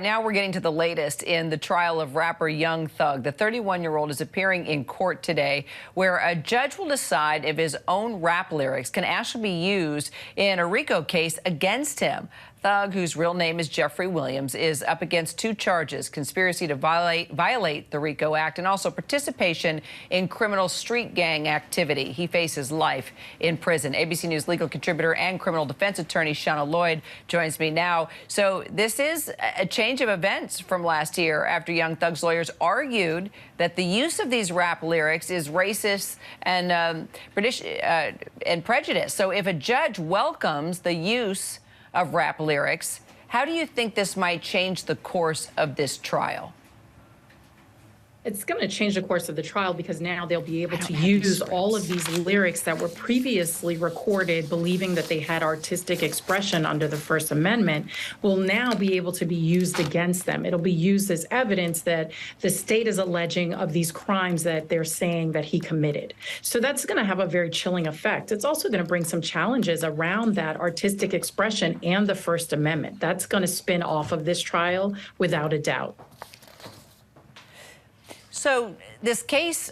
Now we're getting to the latest in the trial of rapper Young Thug. The 31-year-old is appearing in court today where a judge will decide if his own rap lyrics can actually be used in a Rico case against him. Thug, whose real name is Jeffrey Williams, is up against two charges: conspiracy to violate the Rico Act and also participation in criminal street gang activity. He faces life in prison. ABC News legal contributor and criminal defense attorney Shauna Lloyd joins me now. So this is a change of events from last year after Young Thug's lawyers argued that the use of these rap lyrics is racist and prejudice. So if a judge welcomes the use of rap lyrics, how do you think this might change the course of this trial? It's going to change the course of the trial because now they'll be able to use all of these lyrics that were previously recorded, believing that they had artistic expression under the First Amendment, will now be able to be used against them. It'll be used as evidence that the state is alleging of these crimes that they're saying that he committed. So that's going to have a very chilling effect. It's also going to bring some challenges around that artistic expression and the First Amendment. That's going to spin off of this trial without a doubt. So this case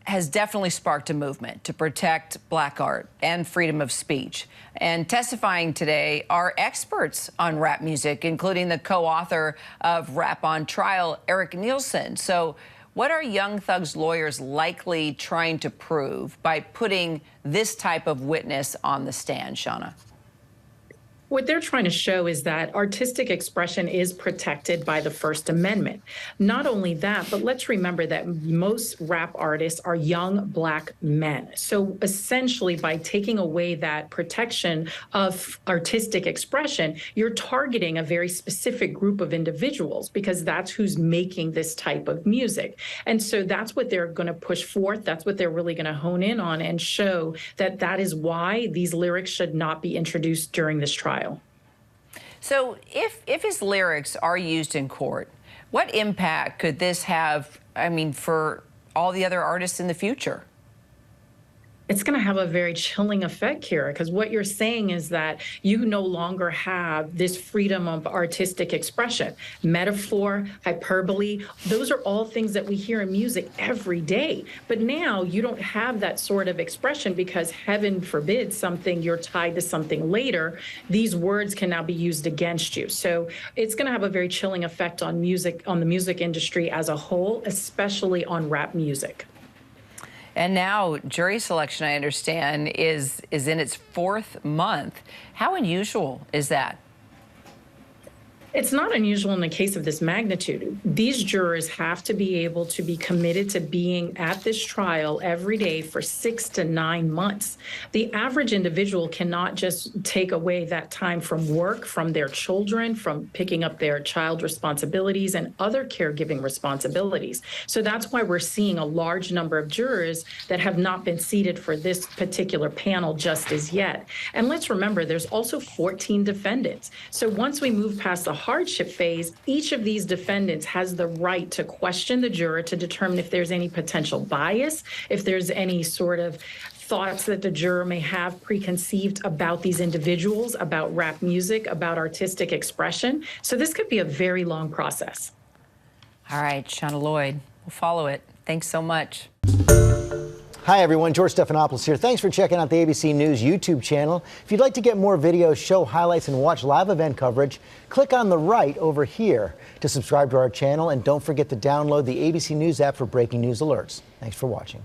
has definitely sparked a movement to protect Black art and freedom of speech. And testifying today are experts on rap music, including the co-author of Rap on Trial, Eric Nielsen. So what are Young Thug's lawyers likely trying to prove by putting this type of witness on the stand, Shauna? What they're trying to show is that artistic expression is protected by the First Amendment. Not only that, but let's remember that most rap artists are young Black men. So essentially, by taking away that protection of artistic expression, you're targeting a very specific group of individuals because that's who's making this type of music. And so that's what they're going to push forth. That's what they're really going to hone in on and show that that is why these lyrics should not be introduced during this trial. So if his lyrics are used in court, what impact could this have, I mean, for all the other artists in the future? It's going to have a very chilling effect here, because what you're saying is that you no longer have this freedom of artistic expression. Metaphor, hyperbole, those are all things that we hear in music every day. But now you don't have that sort of expression because, heaven forbid, you're tied to something later. These words can now be used against you. So it's going to have a very chilling effect on music, on the music industry as a whole, especially on rap music. And now jury selection, I understand, is in its fourth month. How unusual is that? It's not unusual in the case of this magnitude. These jurors have to be able to be committed to being at this trial every day for 6 to 9 months. The average individual cannot just take away that time from work, from their children, from picking up their child responsibilities and other caregiving responsibilities. So that's why we're seeing a large number of jurors that have not been seated for this particular panel just as yet. And let's remember, there's also 14 defendants. So once we move past the hardship phase, each of these defendants has the right to question the juror to determine if there's any potential bias, if there's any sort of thoughts that the juror may have preconceived about these individuals, about rap music, about artistic expression. So this could be a very long process. All right, Shauna Lloyd, we'll follow it. Thanks so much. Hi, everyone. George Stephanopoulos here. Thanks for checking out the ABC News YouTube channel. If you'd like to get more videos, show highlights, and watch live event coverage, click on the right over here to subscribe to our channel. And don't forget to download the ABC News app for breaking news alerts. Thanks for watching.